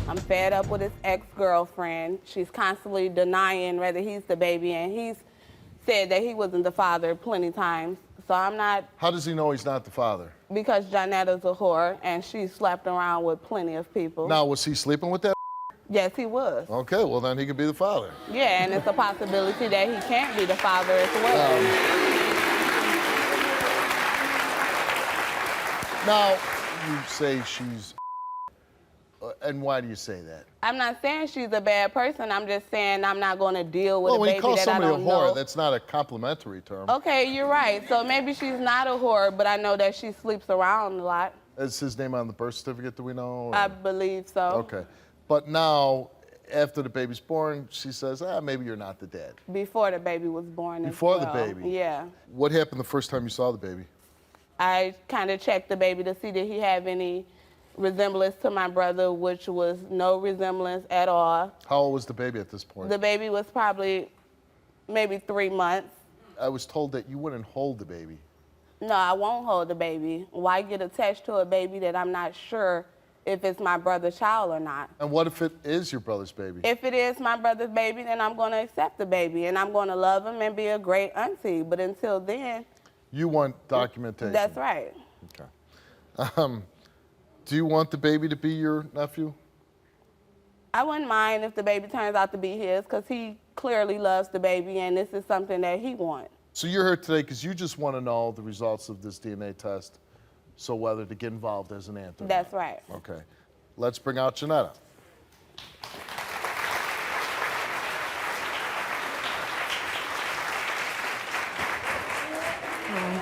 I'm fed up with his ex-girlfriend. She's constantly denying whether he's the baby, and he's said that he wasn't the father plenty times. So I'm not... How does he know he's not the father? Because Jonetta's a whore, and she slept around with plenty of people. Now, was he sleeping with that? Yes, he was. Okay, well, then he could be the father. Yeah, and it's a possibility that he can't be the father as well. Now, you say she's... and why do you say that? I'm not saying she's a bad person. I'm just saying I'm not going to deal with a when baby you call that I somebody don't a whore, know. that's not a complimentary term. Okay, you're right. So maybe she's not a whore, but I know that she sleeps around a lot. Is his name on the birth certificate, do we know? Or? I believe so. Okay. But now, after the baby's born, she says, maybe you're not the dad. Before the baby was born Before as well. the baby? Yeah. What happened the first time you saw the baby? I kind of checked the baby to see did he have any resemblance to my brother, which was no resemblance at all. How old was the baby at this point? The baby was probably maybe 3 months. I was told that you wouldn't hold the baby. No, I won't hold the baby. Why get attached to a baby that I'm not sure if it's my brother's child or not? And what if it is your brother's baby? If it is my brother's baby, then I'm going to accept the baby, and I'm going to love him and be a great auntie. But until then... You want documentation? That's right. Okay. Do you want the baby to be your nephew? I wouldn't mind if the baby turns out to be his, because he clearly loves the baby, and this is something that he wants. So you're here today because you just want to know the results of this DNA test, so whether to get involved as an aunt or That's not. right. Okay. Let's bring out Johnetta.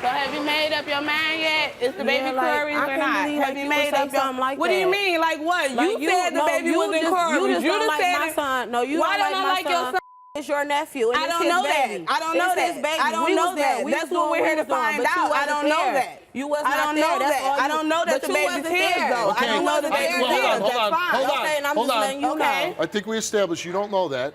So have you made up your mind yet? Is the baby Cory's or not? Have you made up your like What that. do you mean? Like what? Like you said the baby wasn't Cory's. You just don't like said my it. son. No, you Why don't don't I like like my your son. son? It's your nephew. And I it's don't his know baby. that. I don't know It's that. his baby. I don't We know was there. that. We That's was what doing we're here to what we was find doing, but you out. I wasn't don't know there. that. You was I not don't there. know That's that. all I don't know that but the you baby's wasn't his there. though. I Okay. don't know that Hey, they're hold on, his. hold on, That's fine. hold on. Okay, and I'm Hold just on. letting you Okay. know. I think we established you don't know that.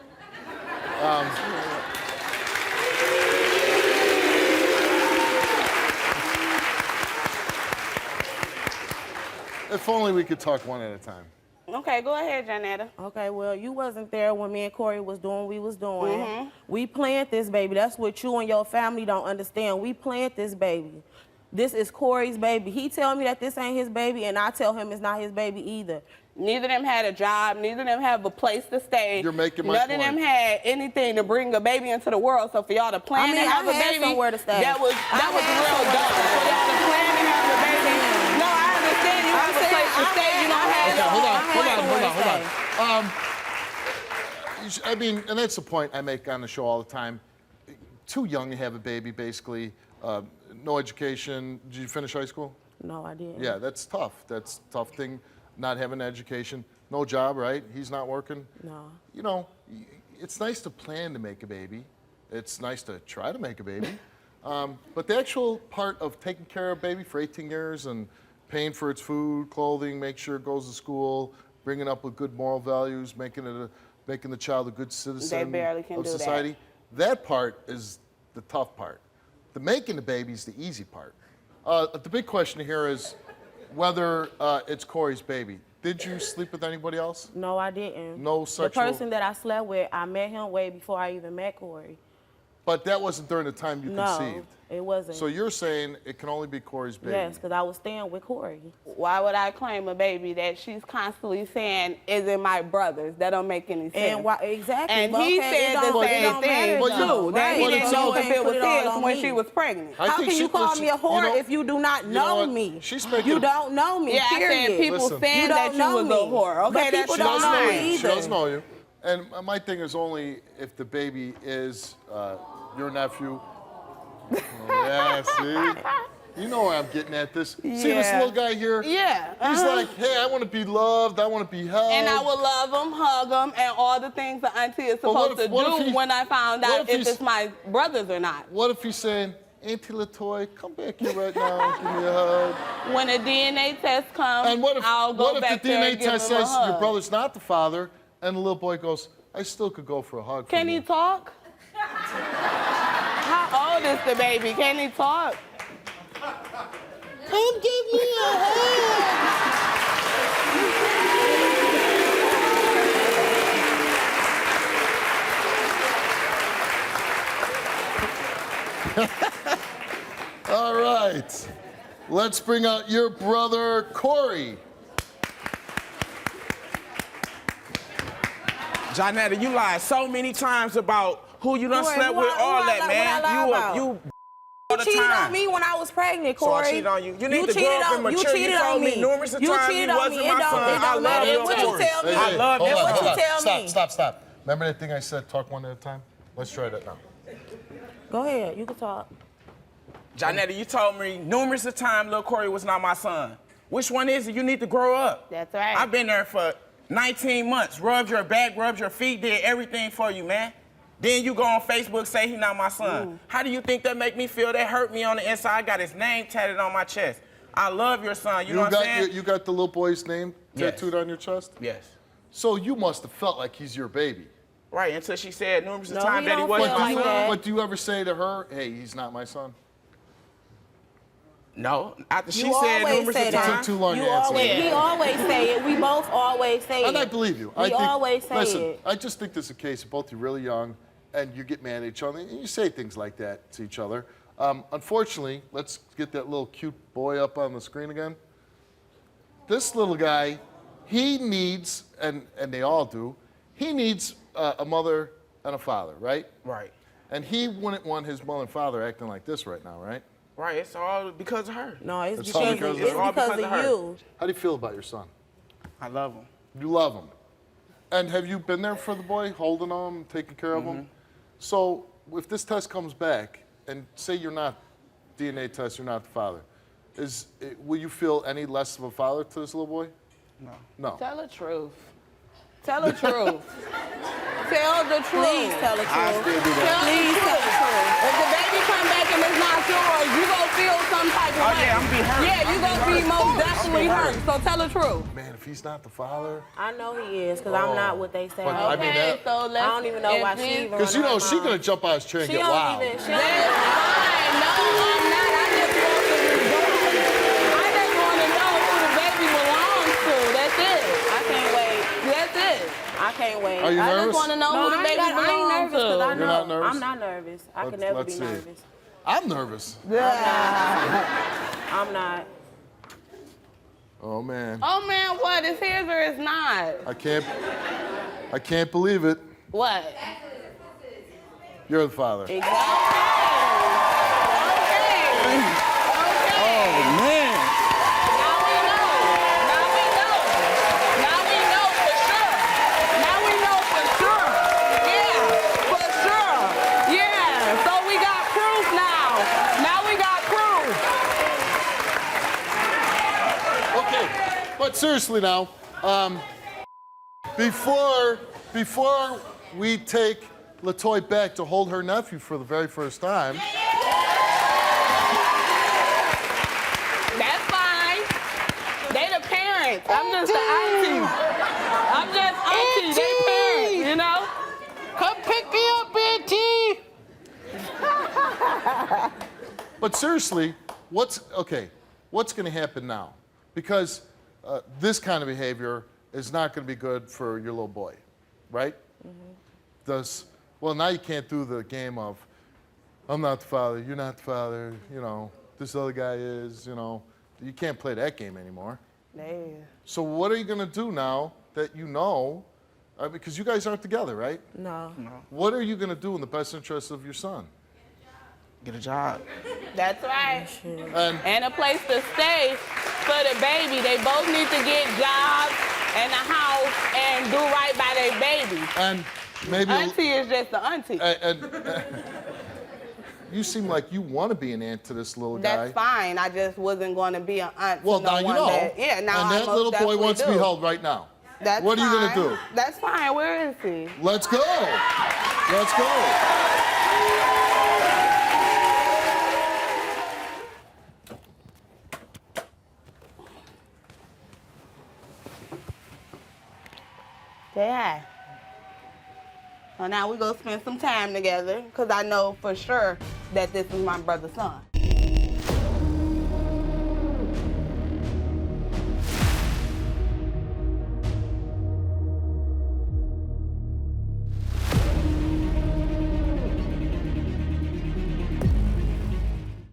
If only we could talk one at a time. Okay, go ahead, Johnetta. Okay, well, you wasn't there when me and Cory was doing what we was doing. We planned this baby. That's what you and your family don't understand. We planned this baby. This is Cory's baby. He tell me that this ain't his baby, and I tell him it's not his baby either. Neither of them had a job. Neither of them have a place to stay. You're making my None point. of them had anything to bring a baby into the world. So for y'all to plan to have a baby, somewhere to stay. that was real dumb. For y'all to plan to have a baby. No, I understand you have a place to stay. You don't have Okay, hold on. stay. I mean, and that's the point I make on the show all the time. Too young to have a baby, basically. No education. Did you finish high school? No, I didn't. Yeah, that's tough. That's a tough thing, not having an education. No job, right? He's not working. No. You know, it's nice to plan to make a baby. It's nice to try to make a baby. But the actual part of taking care of a baby for 18 years and paying for its food, clothing, make sure it goes to school, bringing up with good moral values, making the child a good citizen of society. That part is the tough part. The making the baby is the easy part. The big question here is whether it's Cory's baby. Did you sleep with anybody else? No, I didn't. No sexual... The person that I slept with, I met him way before I even met Cory. But that wasn't during the time you conceived. No, it wasn't. So you're saying it can only be Cory's baby? Yes, because I was staying with Cory. Why would I claim a baby that she's constantly saying isn't my brother's? That don't make any sense. And why, exactly. And but he okay, said the same thing, too. That he didn't know if it was his when she was pregnant. How can you call me a whore if you do not know me? You don't know me, yeah, period. I said people saying that you was a whore. Okay, but people don't know me either. She doesn't know you. And my thing is only if the baby is your nephew. Oh, yeah, see? You know where I'm getting at this. Yeah. See this little guy here? Yeah. He's like, hey, I want to be loved, I want to be held. And I would love him, hug him, and all the things the auntie is supposed to do when I found out if it's my brothers or not. What if he's saying, Auntie Latoy, come back here right now, give me a hug. When a DNA test comes, And I'll go back there and give him a hug. What if the DNA test says your brother's not the father, and the little boy goes, I still could go for a hug. Can he talk? How old is the baby? Can he talk? Come give me a hug. All right. Let's bring out your brother, Cory. Johnetta, you lied so many times about who you done slept with, all that, man. You all the cheated time. on me when I was pregnant, So I Cory. cheated on you. You need to grow up and mature. You told me numerous times you wasn't my son. I love your What you tell me? I love That's your what you stories. tell me. Stop. Remember that thing I said, talk one at a time? Let's try that now. Go ahead, you can talk. Johnetta, you told me numerous of times little Cory was not my son. Which one is it? You need to grow up. That's right. I've been there for 19 months. Rubbed your back, rubbed your feet, did everything for you, man. Then you go on Facebook, say he not my son. How do you think that make me feel? That hurt me on the inside. I got his name tatted on my chest. I love your son. You know what I'm saying? You got the little boy's name tattooed on your chest? Yes. So you must have felt like he's your baby. Right, until she said numerous No, times he that he don't wasn't feel my like son. that. But do you ever say to her, hey, he's not my son? No. After she You said always numerous say of that. times. Too long to answer. He always say it. We both always say it. And I believe you. We always say listen, it. I just think this is a case of both you're really young and you get mad at each other and you say things like that to each other. Unfortunately, let's get that little cute boy up on the screen again. This little guy, he needs, and they all do, he needs a mother and a father, right? Right. And he wouldn't want his mother and father acting like this right now, right? Right, it's all because of her. No, it's It's all because, because it's of her. because It's all because of of her. you. How do you feel about your son? I love him. You love him. And have you been there for the boy, holding him, taking care of him? So if this test comes back, and say you're not, DNA test, you're not the father, will you feel any less of a father to this little boy? No. No. Tell the truth. Tell the truth. Tell the truth. Please tell the I truth. still do that. Tell Please the tell truth. the truth. If the baby come back and it's not yours, you gonna feel some type of Oh, way. yeah, I'm gonna be hurt. Yeah, you I'm gonna gonna be be most hurt. definitely I'm gonna hurt. be So tell the truth. Man, if he's not the father. I know he is, because I'm not what they say. But I mean, Okay, that- so let's. I don't even know why she even Because you know, she gonna jump out his chair and She get don't wild. even. She That's don't fine. No, I'm not. I just want to I just want to know who the baby belongs to. That's it. I can't wait. That's it. I can't wait. Are you I nervous? just want to know who the baby I ain't belongs nervous because I to. know. You're not nervous? I'm not nervous. I can Let's- never let's be see. nervous. I'm nervous. I'm not. Oh man, Oh man, what? It's his or it's not? I can't believe it. What? You're the father. Exactly. Oh, man. Now we know. Now we know. Now we know for sure. Now we know for sure. Yeah, for sure. Yeah. So we got proof now. Now we got proof. Okay, but seriously now, before we take Latoy back to hold her nephew for the very first time, That's fine. They the parents. I'm just the auntie. I'm just auntie. They parents, you know? Come pick me up, auntie. but seriously, what's going to happen now? Because this kind of behavior is not going to be good for your little boy, right? Well, now you can't do the game of, I'm not the father, you're not the father, you know, this other guy is, you know. You can't play that game anymore. Damn. So what are you going to do now that you know, because you guys aren't together, right? No. What are you going to do in the best interest of your son? Get a job. That's right. And And a place to stay for the baby. They both need to get jobs and a house and do right by their baby. and maybe Auntie is just the auntie. and you seem like you want to be an aunt to this little guy. That's fine. I just wasn't going to be an aunt Well, to no now you one know. that. Yeah, now and I that most little boy definitely wants to do. be held right now. That's What are you fine. gonna do? That's fine. Where is he? Let's go. Let's go. Say hi. Well, now we gonna spend some time together, because I know for sure that this is my brother's son.